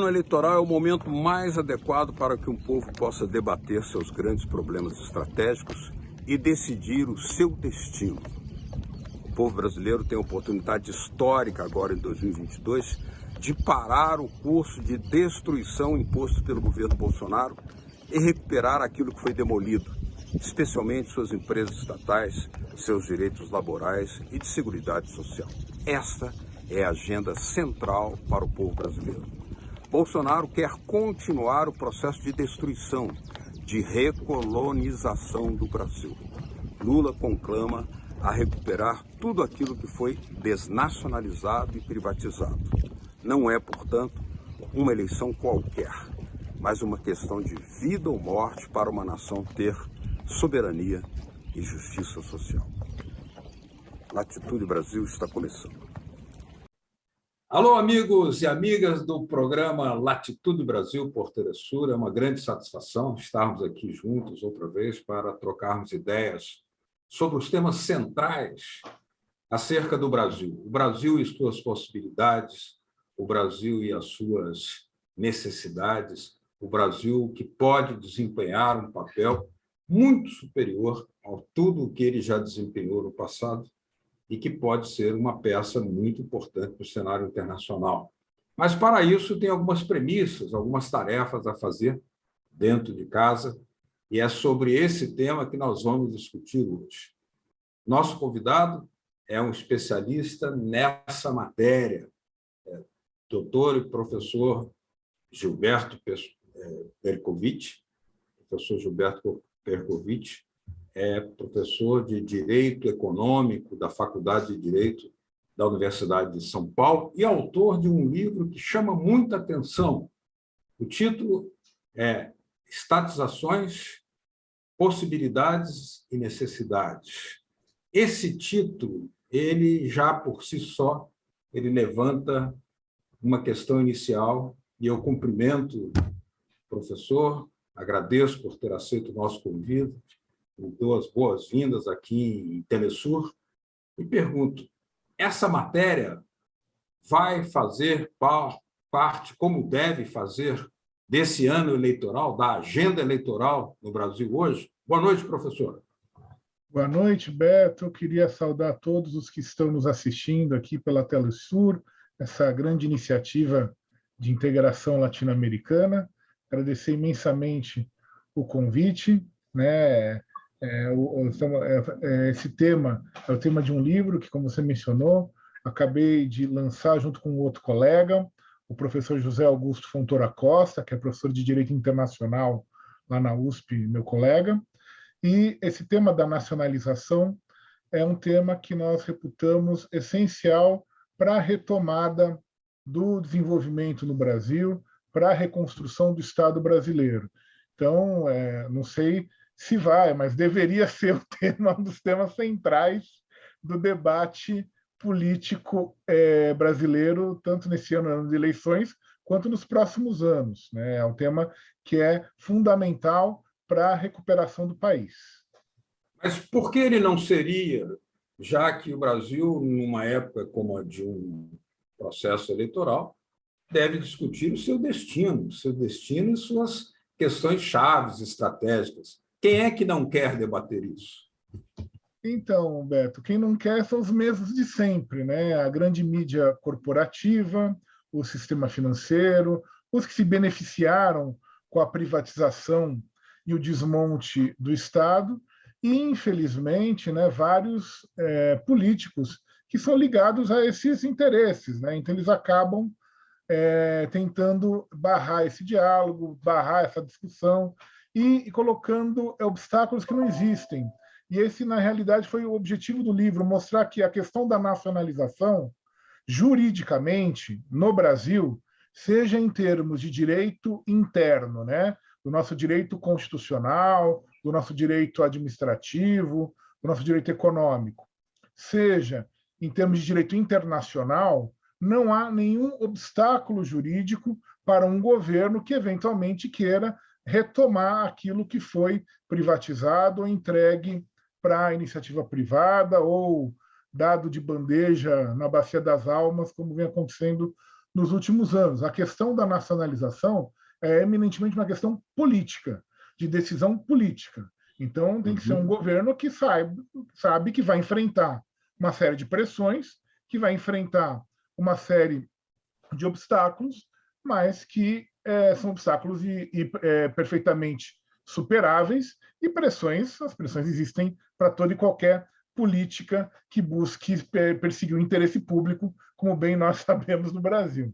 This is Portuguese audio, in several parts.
ano eleitoral é o momento mais adequado para que um povo possa debater seus grandes problemas estratégicos e decidir o seu destino. O povo brasileiro tem a oportunidade histórica agora em 2022 de parar o curso de destruição imposto pelo governo Bolsonaro e recuperar aquilo que foi demolido, especialmente suas empresas estatais, seus direitos laborais e de seguridade social. Esta é a agenda central para o povo brasileiro. Bolsonaro quer continuar o processo de destruição, de recolonização do Brasil. Lula conclama a recuperar tudo aquilo que foi desnacionalizado e privatizado. Não é, portanto, uma eleição qualquer, mas uma questão de vida ou morte para uma nação ter soberania e justiça social. Latitude Brasil está começando. Alô, amigos e amigas do programa Latitude Brasil por Telesur. É uma grande satisfação estarmos aqui juntos outra vez para trocarmos ideias sobre os temas centrais acerca do Brasil. O Brasil e suas possibilidades, o Brasil e as suas necessidades, o Brasil que pode desempenhar um papel muito superior a tudo o que ele já desempenhou no passado e que pode ser uma peça muito importante no cenário internacional. Mas, para isso, tem algumas premissas, algumas tarefas a fazer dentro de casa, e é sobre esse tema que nós vamos discutir hoje. Nosso convidado é um especialista nessa matéria, doutor e professor Gilberto Percovitch. Professor Gilberto Percovitch é professor de Direito Econômico da Faculdade de Direito da Universidade de São Paulo e autor de um livro que chama muita atenção. O título é Estatizações, Possibilidades e Necessidades. Esse título, ele já por si só, ele levanta uma questão inicial, e eu cumprimento o professor, agradeço por ter aceito o nosso convite, dou as boas-vindas aqui em Telesur e pergunto, essa matéria vai fazer parte, como deve fazer, desse ano eleitoral, da agenda eleitoral no Brasil hoje? Boa noite, professor. Boa noite, Beto. Eu queria saudar todos os que estão nos assistindo aqui pela Telesur, essa grande iniciativa de integração latino-americana. Agradecer imensamente o convite, né? Esse tema é o tema de um livro que, como você mencionou, acabei de lançar junto com outro colega, o professor José Augusto Fontoura Costa, que é professor de Direito Internacional lá na USP, meu colega. E esse tema da nacionalização é um tema que nós reputamos essencial para a retomada do desenvolvimento no Brasil, para a reconstrução do Estado brasileiro. Então, não sei se vai, mas deveria ser um dos temas centrais do debate político brasileiro, tanto nesse ano de eleições, quanto nos próximos anos, né? É um tema que é fundamental para a recuperação do país. Mas por que ele não seria, já que o Brasil, numa época como a de um processo eleitoral, deve discutir o seu destino e suas questões chaves estratégicas? Quem é que não quer debater isso? Então, Beto, quem não quer são os mesmos de sempre, né? A grande mídia corporativa, o sistema financeiro, os que se beneficiaram com a privatização e o desmonte do Estado, e, infelizmente, né, vários políticos que são ligados a esses interesses, né? Então, eles acabam tentando barrar esse diálogo, barrar essa discussão e colocando obstáculos que não existem. E esse, na realidade, foi o objetivo do livro, mostrar que a questão da nacionalização, juridicamente, no Brasil, seja em termos de direito interno, né? Do nosso direito constitucional, do nosso direito administrativo, do nosso direito econômico, seja em termos de direito internacional, não há nenhum obstáculo jurídico para um governo que eventualmente queira retomar aquilo que foi privatizado ou entregue para a iniciativa privada ou dado de bandeja na Bacia das Almas, como vem acontecendo nos últimos anos. A questão da nacionalização é eminentemente uma questão política, de decisão política. Então, tem que ser um governo que sabe que vai enfrentar uma série de pressões, que vai enfrentar uma série de obstáculos, mas que são obstáculos perfeitamente superáveis, e as pressões existem para toda e qualquer política que busque perseguir o interesse público, como bem nós sabemos no Brasil.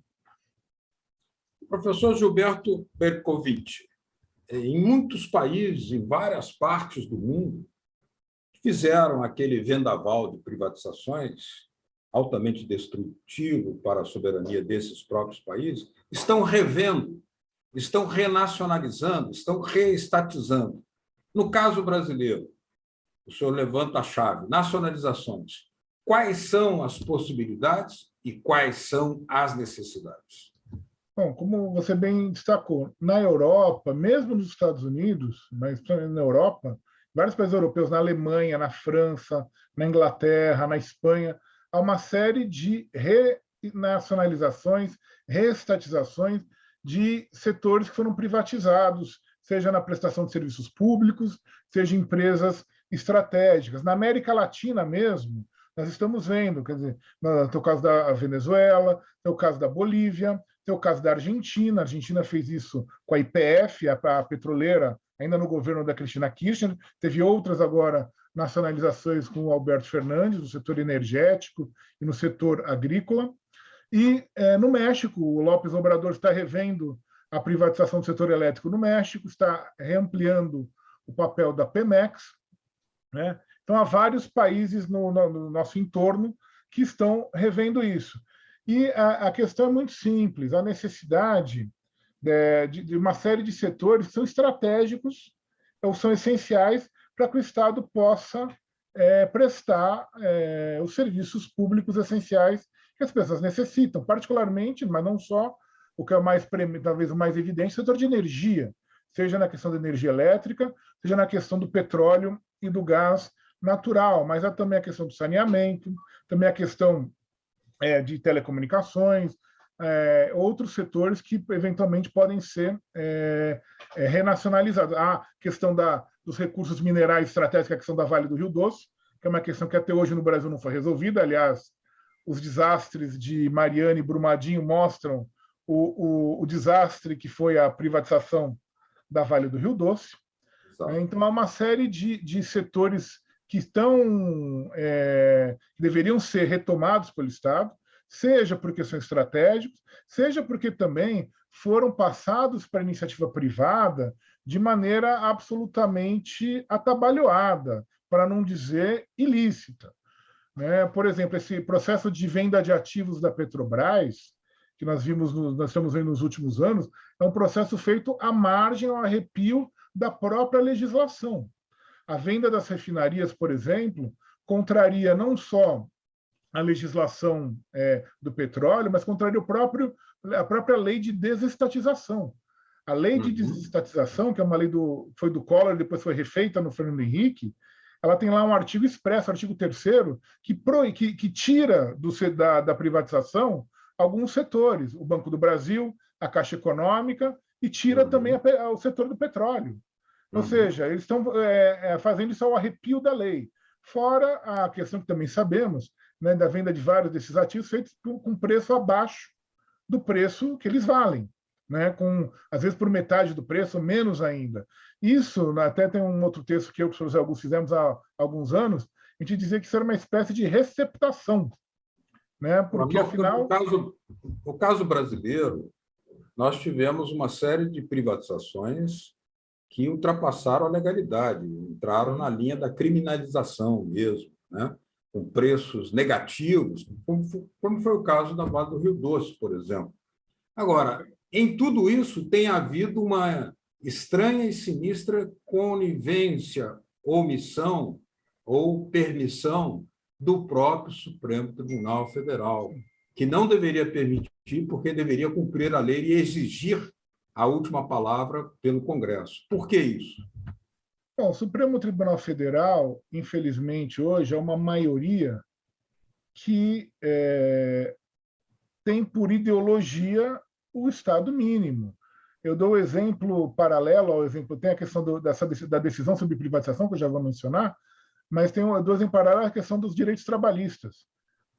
Professor Gilberto Bercovitch, em muitos países, em várias partes do mundo, fizeram aquele vendaval de privatizações altamente destrutivo para a soberania desses próprios países, estão revendo, estão renacionalizando, estão reestatizando. No caso brasileiro, o senhor levanta a chave, nacionalizações. Quais são as possibilidades e quais são as necessidades? Bom, como você bem destacou, na Europa, mesmo nos Estados Unidos, mas na Europa, vários países europeus, na Alemanha, na França, na Inglaterra, na Espanha, há uma série de renacionalizações, reestatizações de setores que foram privatizados, seja na prestação de serviços públicos, seja em empresas estratégicas. Na América Latina mesmo, nós estamos vendo, quer dizer, tem o caso da Venezuela, tem o caso da Bolívia, tem o caso da Argentina. A Argentina fez isso com a YPF, a petroleira, ainda no governo da Cristina Kirchner. Teve outras agora nacionalizações com o Alberto Fernandes, no setor energético e no setor agrícola. E no México, o López Obrador está revendo a privatização do setor elétrico no México, está reampliando o papel da Pemex, né? Então, há vários países no nosso entorno que estão revendo isso. E a questão é muito simples: a necessidade de uma série de setores que são estratégicos ou são essenciais para que o Estado possa prestar os serviços públicos essenciais que as pessoas necessitam, particularmente, mas não só, o que é talvez o mais evidente, o setor de energia, seja na questão da energia elétrica, seja na questão do petróleo e do gás natural, mas há também a questão do saneamento, também a questão de telecomunicações, outros setores que eventualmente podem ser renacionalizados. A questão dos recursos minerais estratégicos, a questão da Vale do Rio Doce, que é uma questão que até hoje no Brasil não foi resolvida. Aliás, os desastres de Mariana e Brumadinho mostram o desastre que foi a privatização da Vale do Rio Doce. Então, há uma série de setores que deveriam ser retomados pelo Estado, seja porque são estratégicos, seja porque também foram passados para a iniciativa privada de maneira absolutamente atabalhoada, para não dizer ilícita. Por exemplo, esse processo de venda de ativos da Petrobras, que nós estamos vendo nos últimos anos, é um processo feito à margem, ao arrepio da própria legislação. A venda das refinarias, por exemplo, contraria não só a legislação do petróleo, mas contraria a própria lei de desestatização. A lei de desestatização, que é uma lei foi do Collor, depois foi refeita no Fernando Henrique, ela tem lá um artigo expresso, artigo 3º, que tira da privatização alguns setores, o Banco do Brasil, a Caixa Econômica, e tira também o setor do petróleo. Ou seja, eles estão fazendo isso ao arrepio da lei. Fora a questão que também sabemos, né, da venda de vários desses ativos feitos com preço abaixo do preço que eles valem, né, às vezes por metade do preço, menos ainda. Isso, até tem um outro texto que eu e o professor José Augusto fizemos há alguns anos, a gente dizia que isso era uma espécie de receptação, né, porque, afinal... No caso brasileiro, nós tivemos uma série de privatizações que ultrapassaram a legalidade, entraram na linha da criminalização mesmo, né? Com preços negativos, como foi o caso da Vale do Rio Doce, por exemplo. Agora, em tudo isso tem havido uma estranha e sinistra conivência, omissão ou permissão do próprio Supremo Tribunal Federal, que não deveria permitir, porque deveria cumprir a lei e exigir a última palavra pelo Congresso. Por que isso? Bom, o Supremo Tribunal Federal, infelizmente, hoje é uma maioria que tem por ideologia o Estado mínimo. Eu dou o exemplo paralelo ao exemplo, tem a questão da decisão sobre privatização, que eu já vou mencionar, mas tem duas em paralelo a questão dos direitos trabalhistas.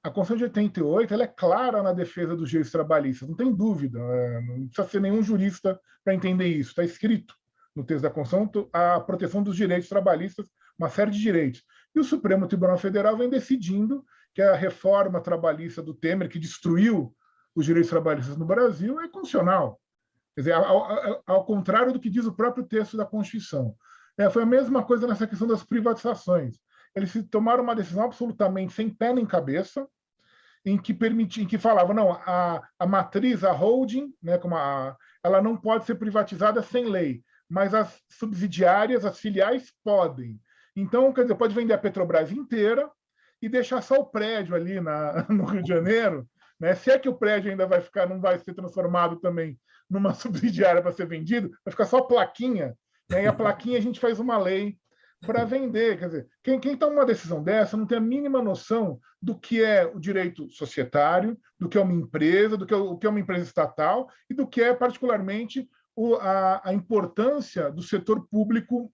A Constituição de 88 ela é clara na defesa dos direitos trabalhistas, não tem dúvida, não precisa ser nenhum jurista para entender isso, está escrito no texto da Constituição a proteção dos direitos trabalhistas, uma série de direitos. E o Supremo Tribunal Federal vem decidindo que a reforma trabalhista do Temer, que destruiu os direitos trabalhistas no Brasil, é constitucional. Quer dizer, ao contrário do que diz o próprio texto da Constituição. Foi a mesma coisa nessa questão das privatizações. Eles tomaram uma decisão absolutamente sem pé nem cabeça, em que falava, não, a matriz, a holding, né, ela não pode ser privatizada sem lei, mas as subsidiárias, as filiais, podem. Então, quer dizer, pode vender a Petrobras inteira e deixar só o prédio ali no Rio de Janeiro, né? Se é que o prédio ainda não vai ser transformado também numa subsidiária para ser vendido, vai ficar só a plaquinha, né? E a plaquinha a gente faz uma lei para vender. Quer dizer, quem toma uma decisão dessa não tem a mínima noção do que é o direito societário, do que é uma empresa, do que é uma empresa estatal e do que é, particularmente, a importância do setor público,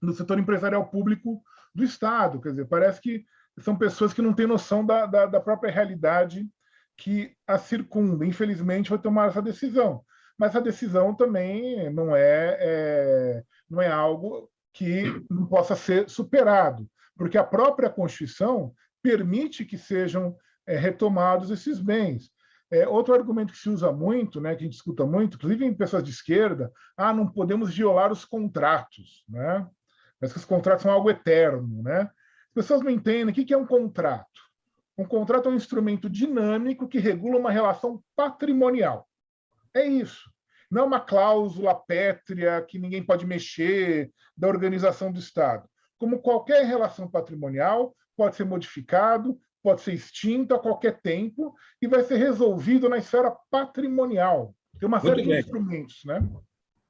do setor empresarial público do Estado. Quer dizer, parece que são pessoas que não têm noção da própria realidade que a circunda. Infelizmente, vai tomar essa decisão. Mas a decisão também não é algo que não possa ser superado, porque a própria Constituição permite que sejam retomados esses bens. Outro argumento que se usa muito, né, que a gente escuta muito, inclusive em pessoas de esquerda, não podemos violar os contratos, né? Mas que os contratos são algo eterno, né? As pessoas não entendem o que é um contrato. Um contrato é um instrumento dinâmico que regula uma relação patrimonial. É isso. Não é uma cláusula pétrea que ninguém pode mexer da organização do Estado. Como qualquer relação patrimonial, pode ser modificado, pode ser extinto a qualquer tempo e vai ser resolvido na esfera patrimonial. Tem uma série de instrumentos, né?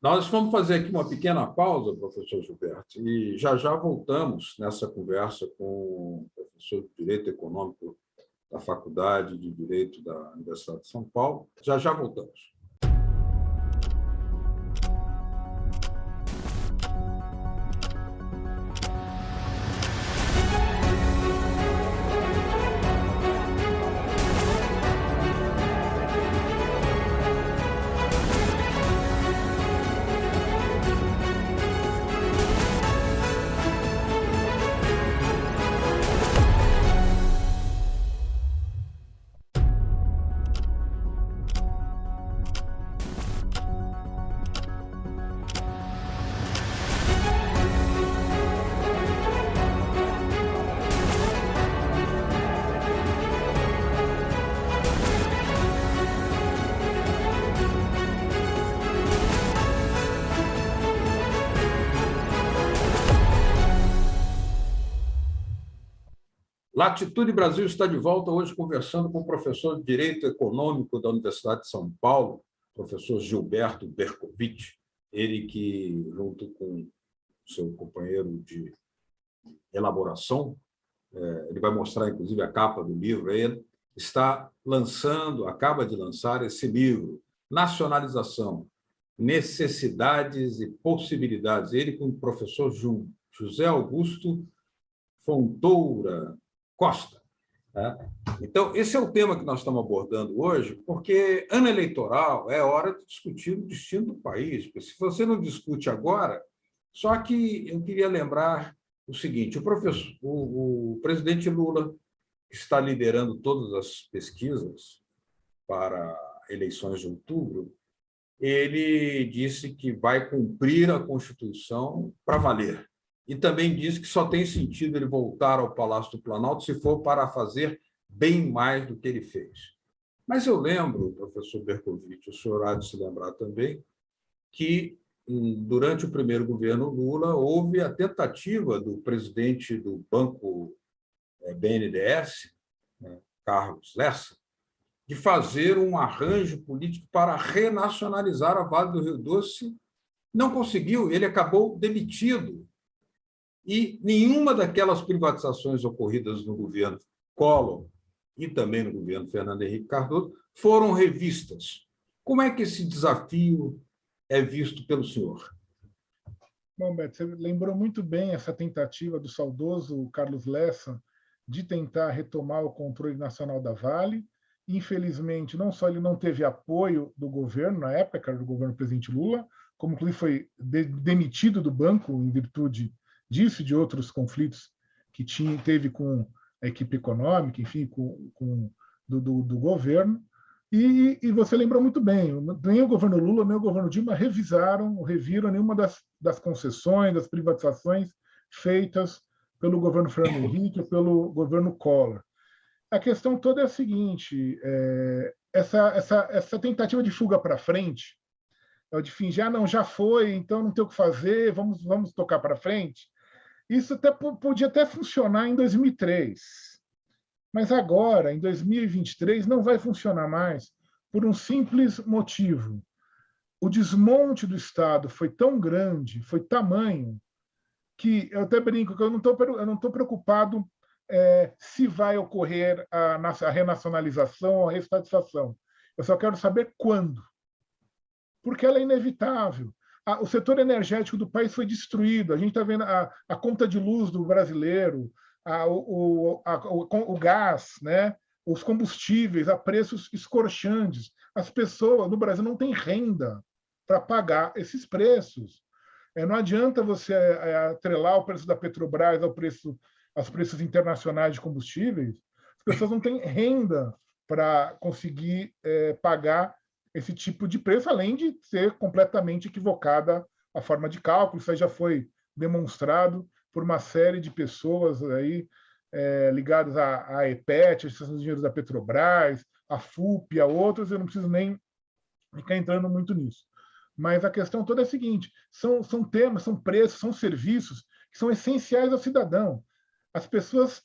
Nós vamos fazer aqui uma pequena pausa, professor Gilberto, e já voltamos nessa conversa com o professor de Direito Econômico da Faculdade de Direito da Universidade de São Paulo. Já voltamos. Latitude Brasil está de volta hoje conversando com o professor de Direito Econômico da Universidade de São Paulo, professor Gilberto Bercovitch, ele que, junto com seu companheiro de elaboração, ele vai mostrar, inclusive, a capa do livro, ele acaba de lançar esse livro, Nacionalização, Necessidades e Possibilidades, ele com o professor José Augusto Fontoura Costa. Então, esse é o tema que nós estamos abordando hoje, porque ano eleitoral é hora de discutir o destino do país. Porque se você não discute agora, só que eu queria lembrar o seguinte, o presidente Lula está liderando todas as pesquisas para eleições de outubro, ele disse que vai cumprir a Constituição para valer. E também disse que só tem sentido ele voltar ao Palácio do Planalto se for para fazer bem mais do que ele fez. Mas eu lembro, professor Bercovitch, o senhor há de se lembrar também, que durante o primeiro governo Lula houve a tentativa do presidente do Banco BNDES, Carlos Lessa, de fazer um arranjo político para renacionalizar a Vale do Rio Doce. Não conseguiu, ele acabou demitido. E nenhuma daquelas privatizações ocorridas no governo Collor e também no governo Fernando Henrique Cardoso, foram revistas. Como é que esse desafio é visto pelo senhor? Bom, Beto, você lembrou muito bem essa tentativa do saudoso Carlos Lessa de tentar retomar o controle nacional da Vale. Infelizmente, não só ele não teve apoio do governo, na época, que era do governo do presidente Lula, como inclusive foi demitido do banco em virtude disso e de outros conflitos que teve com a equipe econômica, enfim, do governo. E você lembrou muito bem, nem o governo Lula, nem o governo Dilma reviram nenhuma das concessões, das privatizações feitas pelo governo Fernando Henrique ou pelo governo Collor. A questão toda é a seguinte, essa tentativa de fuga para frente, de fingir, não, já foi, então não tem o que fazer, vamos tocar para frente, isso podia até funcionar em 2003. Mas agora, em 2023, não vai funcionar mais por um simples motivo. O desmonte do Estado foi tão grande, foi tamanho, que eu até brinco que eu não estou preocupado se vai ocorrer a renacionalização ou a reestatização. Eu só quero saber quando. Porque ela é inevitável. O setor energético do país foi destruído. A gente está vendo a conta de luz do brasileiro, o gás, né? Os combustíveis a preços escorchantes. As pessoas no Brasil não têm renda para pagar esses preços. Não adianta você atrelar o preço da Petrobras aos preços internacionais de combustíveis. As pessoas não têm renda para conseguir pagar esse tipo de preço, além de ser completamente equivocada a forma de cálculo. Isso aí já foi demonstrado por uma série de pessoas aí ligadas à EPET, a Estação dos Engenheiros da Petrobras, a FUP, a outras, eu não preciso nem ficar entrando muito nisso. Mas a questão toda é a seguinte, são temas, são preços, são serviços que são essenciais ao cidadão. As pessoas,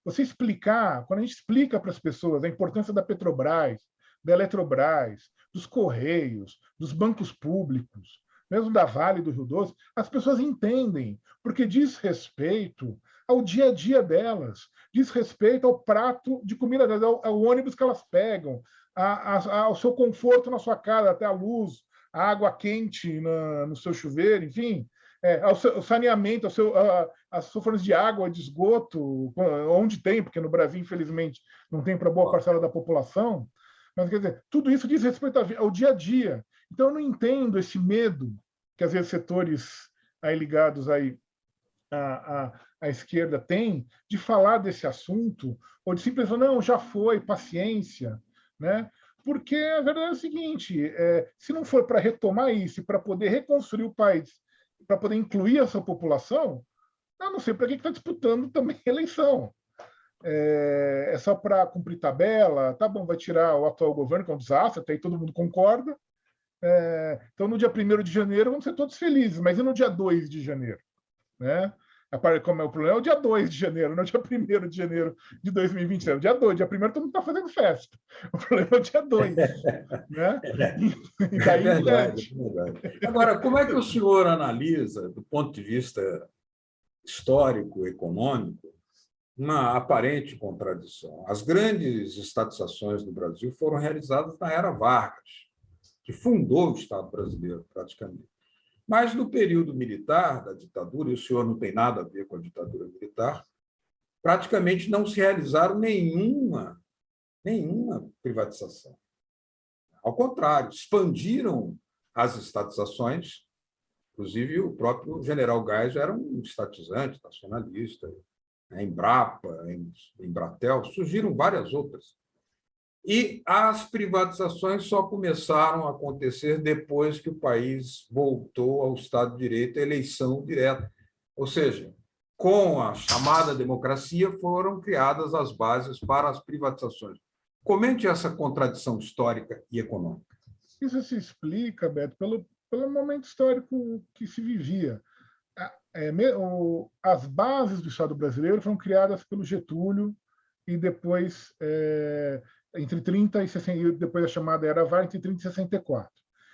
você explicar, quando a gente explica para as pessoas a importância da Petrobras, da Eletrobras, dos Correios, dos bancos públicos, mesmo da Vale do Rio Doce, as pessoas entendem, porque diz respeito ao dia a dia delas, diz respeito ao prato de comida delas, ao ônibus que elas pegam, ao seu conforto na sua casa, até a luz, a água quente no seu chuveiro, enfim, ao saneamento, às formas de água, de esgoto, onde tem, porque no Brasil, infelizmente, não tem para boa parcela da população. Mas, quer dizer, tudo isso diz respeito ao dia a dia. Então, eu não entendo esse medo que, às vezes, setores aí ligados aí à esquerda têm de falar desse assunto, ou de simplesmente, não, já foi, paciência, né? Porque a verdade é o seguinte, se não for para retomar isso, para poder reconstruir o país, para poder incluir essa população, eu não sei para que está disputando também a eleição. É só para cumprir tabela, tá bom, vai tirar o atual governo, que é um desastre, até aí todo mundo concorda. Então, no dia 1º de janeiro, vamos ser todos felizes, mas e no dia 2 de janeiro? Né? Como é o problema? É o dia 2 de janeiro, não é o dia 1º de janeiro de 2023. O dia 2, dia 1º todo mundo está fazendo festa. O problema é o dia 2. Né? E daí é verdade. Agora, como é que o senhor analisa, do ponto de vista histórico, econômico, uma aparente contradição? As grandes estatizações no Brasil foram realizadas na era Vargas, que fundou o Estado brasileiro, praticamente. Mas, no período militar da ditadura, e o senhor não tem nada a ver com a ditadura militar, praticamente não se realizaram nenhuma privatização. Ao contrário, expandiram as estatizações, inclusive o próprio general Geisel era um estatizante, nacionalista, a Embrapa, a Embratel, surgiram várias outras. E as privatizações só começaram a acontecer depois que o país voltou ao Estado de Direito, à eleição direta. Ou seja, com a chamada democracia, foram criadas as bases para as privatizações. Comente essa contradição histórica e econômica. Isso se explica, Beto, pelo momento histórico que se vivia. As bases do Estado brasileiro foram criadas pelo Getúlio e depois, entre 30 e 60, depois a chamada Era Vargas, entre 30 e 64.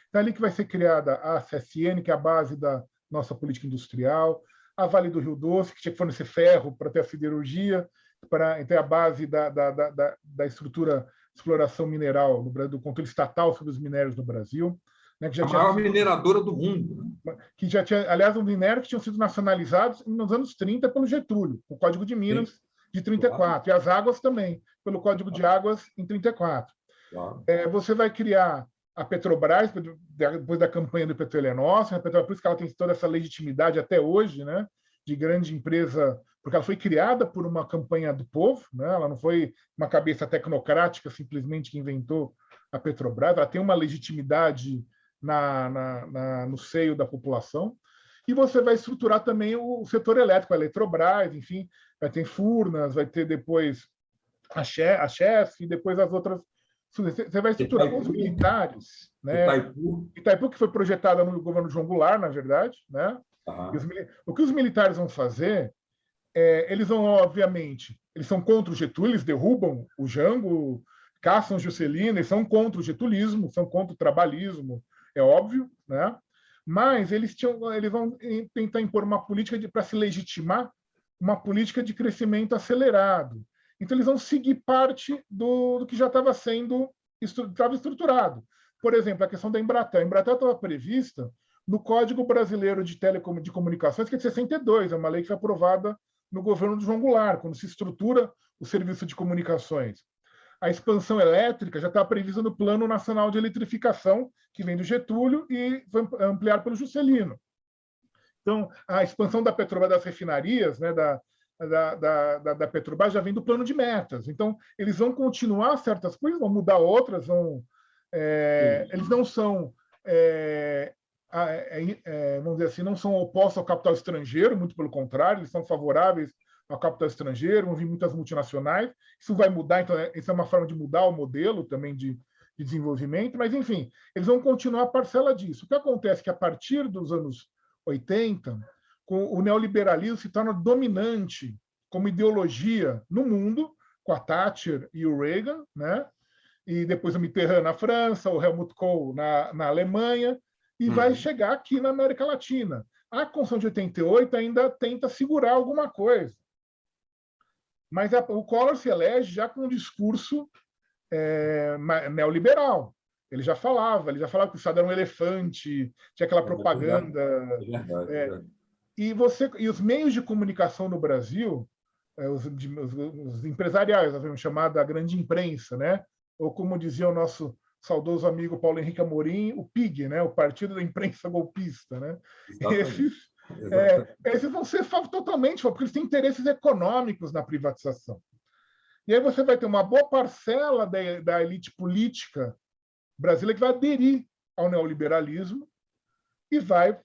Então, é ali que vai ser criada a CSN, que é a base da nossa política industrial, a Vale do Rio Doce, que tinha que fornecer ferro para ter a siderurgia, então, a base da estrutura de exploração mineral no Brasil, do controle estatal sobre os minérios no Brasil, né, que já A tinha maior mineradora do mundo, né? que já tinha, aliás, um minério que tinham sido nacionalizados nos anos 30 pelo Getúlio, o Código de Minas de 34, claro. E as águas também, pelo Código de Águas em 34. Claro. Você vai criar a Petrobras, depois da campanha do Petróleo é Nosso, a Petrobras, por isso que ela tem toda essa legitimidade até hoje, né, de grande empresa, porque ela foi criada por uma campanha do povo, né, ela não foi uma cabeça tecnocrática simplesmente que inventou a Petrobras, ela tem uma legitimidade no seio da população. E você vai estruturar também o setor elétrico, a Eletrobras, enfim, vai ter Furnas, vai ter depois a Chesf, e depois as outras. Você vai estruturar Itaipu, os militares, né? Itaipu, que foi projetada no governo João Goulart, na verdade, né? O que os militares vão fazer, eles vão, obviamente, eles são contra o Getúlio, eles derrubam o Jango, caçam o Juscelino, eles são contra o getulismo, são contra o trabalhismo, é óbvio, né? Mas eles vão tentar impor uma política para se legitimar, uma política de crescimento acelerado. Então, eles vão seguir parte do que já estava sendo estruturado. Por exemplo, a questão da Embratel. A Embratel estava prevista no Código Brasileiro de Telecomunicações, que é de 62, é uma lei que foi aprovada no governo de João Goulart, quando se estrutura o serviço de comunicações. A expansão elétrica já está prevista no Plano Nacional de Eletrificação, que vem do Getúlio e foi ampliado pelo Juscelino. Então, a expansão da Petrobras, das refinarias, né, da Petrobras, já vem do plano de metas. Então, eles vão continuar certas coisas, vão mudar outras, eles não são, vamos dizer assim, não são opostos ao capital estrangeiro, muito pelo contrário, eles são favoráveis ao capital estrangeiro, vão vir muitas multinacionais, isso vai mudar, então isso é uma forma de mudar o modelo também de desenvolvimento, mas, enfim, eles vão continuar a parcela disso. O que acontece é que, a partir dos anos 80, o neoliberalismo se torna dominante como ideologia no mundo, com a Thatcher e o Reagan, né? E depois o Mitterrand na França, o Helmut Kohl na Alemanha, e vai chegar aqui na América Latina. A Constituição de 88 ainda tenta segurar alguma coisa. Mas o Collor se elege já com um discurso neoliberal. Ele já falava que o Estado era um elefante, tinha aquela propaganda. E os meios de comunicação no Brasil, os empresariais, vamos chamar da grande imprensa, né? Ou como dizia o nosso saudoso amigo Paulo Henrique Amorim, o PIG, né? O Partido da Imprensa Golpista, né? Esses vão ser totalmente, porque eles têm interesses econômicos na privatização. E aí você vai ter uma boa parcela da elite política brasileira que vai aderir ao neoliberalismo e vai,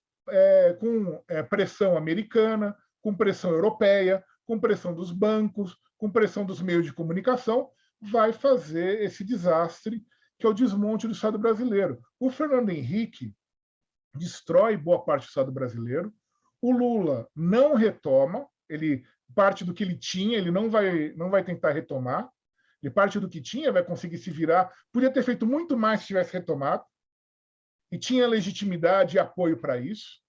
com pressão americana, com pressão europeia, com pressão dos bancos, com pressão dos meios de comunicação, vai fazer esse desastre que é o desmonte do Estado brasileiro. O Fernando Henrique destrói boa parte do Estado brasileiro, o Lula não retoma, ele parte do que ele tinha, ele não vai tentar retomar, ele parte do que tinha, vai conseguir se virar, podia ter feito muito mais se tivesse retomado, e tinha legitimidade e apoio para isso.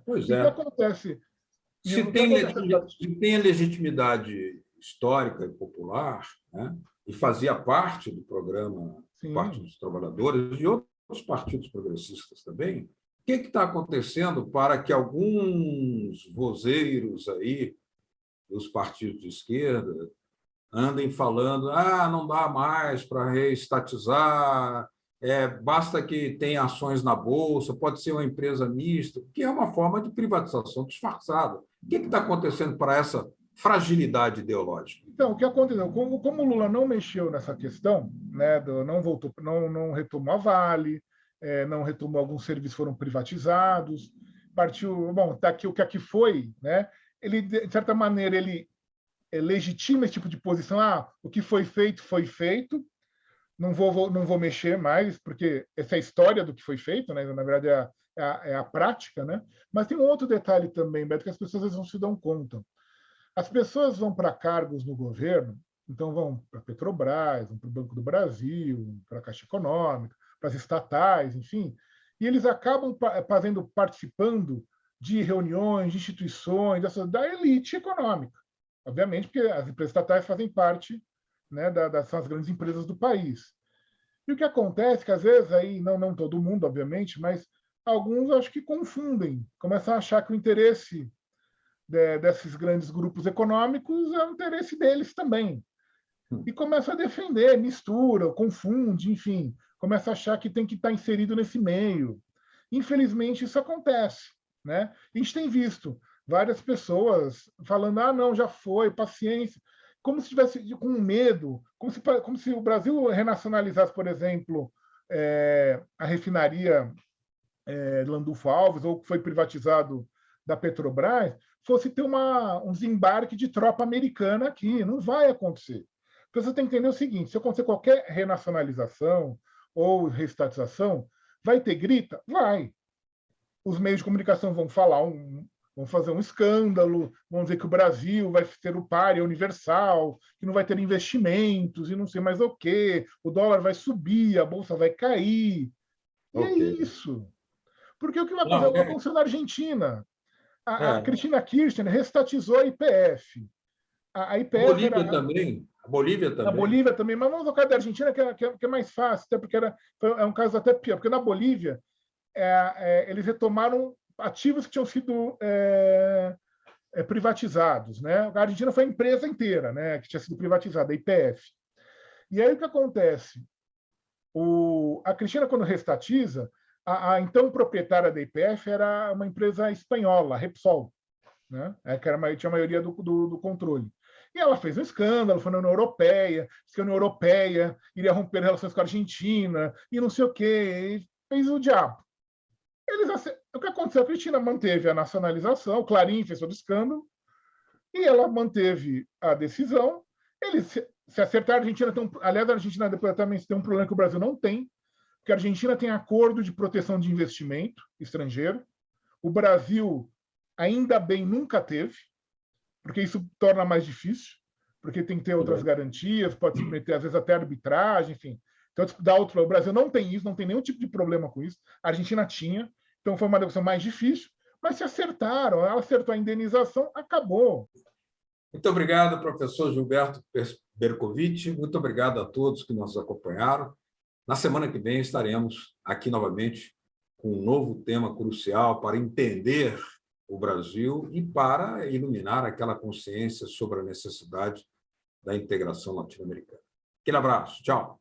Pois e o que acontece? Se tem a legitimidade histórica e popular, né, e fazia parte do programa do Partido dos Trabalhadores e outros partidos progressistas também, o que está acontecendo para que alguns vozeiros aí dos partidos de esquerda andem falando não dá mais para reestatizar, basta que tenha ações na Bolsa, pode ser uma empresa mista, que é uma forma de privatização disfarçada. O que está acontecendo para essa fragilidade ideológica? Então, o que aconteceu? Como o Lula não mexeu nessa questão, né, não retomou a Vale, não retomou alguns serviços, foram privatizados, partiu, tá aqui o que aqui foi, né? Ele, de certa maneira, ele legitima esse tipo de posição, o que foi feito, não vou mexer mais, porque essa é a história do que foi feito, né? Na verdade é a prática, né? Mas tem um outro detalhe também, Beto, que as pessoas às vezes não se dão conta. As pessoas vão para cargos no governo, então vão para a Petrobras, vão para o Banco do Brasil, para a Caixa Econômica, para as estatais, enfim, e eles acabam participando de reuniões, de instituições, da elite econômica. obviamente, porque as empresas estatais fazem parte, né, são as grandes empresas do país. E o que acontece é que, às vezes, aí, não todo mundo, obviamente, mas alguns acho que confundem, começam a achar que o interesse desses grandes grupos econômicos é o interesse deles também. E começa a defender, mistura, confunde, enfim, começa a achar que tem que estar inserido nesse meio. Infelizmente, isso acontece, né? A gente tem visto várias pessoas falando: ah, não, já foi, paciência, como se estivesse com medo, como se o Brasil renacionalizasse, por exemplo, a refinaria Landulfo Alves, ou que foi privatizado da Petrobras, fosse ter um desembarque de tropa americana aqui. Não vai acontecer. Porque você tem que entender o seguinte: se acontecer qualquer renacionalização ou reestatização, vai ter grita? Vai. Os meios de comunicação vão falar, vão fazer um escândalo, vão dizer que o Brasil vai ser o pária universal, que não vai ter investimentos e não sei mais o quê, o dólar vai subir, a bolsa vai cair. E é isso. Porque o que vai acontecer na Argentina? A Cristina Kirchner restatizou a YPF. A YPF Bolívia também. A Bolívia também. A Bolívia também, mas vamos no caso da Argentina, que é mais fácil, até porque é um caso até pior, porque na Bolívia eles retomaram ativos que tinham sido privatizados, né? A Argentina foi a empresa inteira, né, que tinha sido privatizada, a YPF. E aí o que acontece? A Cristina, quando restatiza, a então proprietária da YPF era uma empresa espanhola, a Repsol, né? Que tinha a maioria do controle. E ela fez um escândalo, foi na União Europeia, disse que a União Europeia iria romper relações com a Argentina, e não sei o quê, e fez o diabo. O que aconteceu? A Cristina manteve a nacionalização, o Clarim fez todo o escândalo, e ela manteve a decisão. Eles se acertaram, a Argentina aliás, a Argentina depois também tem um problema que o Brasil não tem, porque a Argentina tem acordo de proteção de investimento estrangeiro. O Brasil, ainda bem, nunca teve, porque isso torna mais difícil, porque tem que ter outras garantias, pode se meter, às vezes, até arbitragem, enfim. Então, o Brasil não tem isso, não tem nenhum tipo de problema com isso. A Argentina tinha, então foi uma negociação mais difícil, mas se acertaram, ela acertou a indenização, acabou. Muito obrigado, professor Gilberto Bercovitch. Muito obrigado a todos que nos acompanharam. Na semana que vem estaremos aqui novamente com um novo tema crucial para entender o Brasil e para iluminar aquela consciência sobre a necessidade da integração latino-americana. Aquele abraço. Tchau.